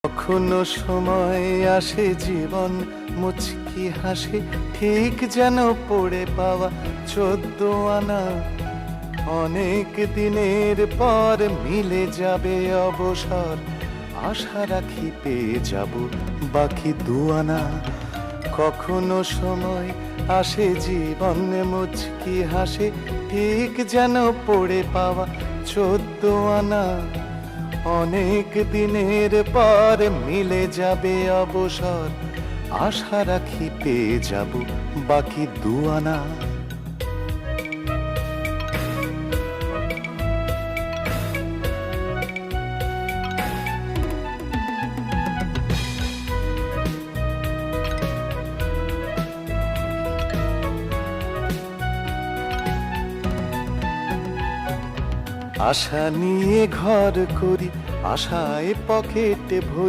কখনো সময় আসে জীবন মুচকি হাসে, ঠিক যেন পড়ে পাওয়া 14 আনা। অনেক দিনের পর মিলে যাবে অবসর, আশা রাখি পেয়ে যাব বাকি 2 আনা। কখনো সময় আসে জীবন মুচকি হাসে, ঠিক যেন পড়ে পাওয়া 14 আনা। অনেক দিনের পর মিলে যাবে অবসর, আশা রাখি পেয়ে যাব বাকি 2 আনা। আশা নিয়ে ঘর করি, আশায় পকেটে ভরি।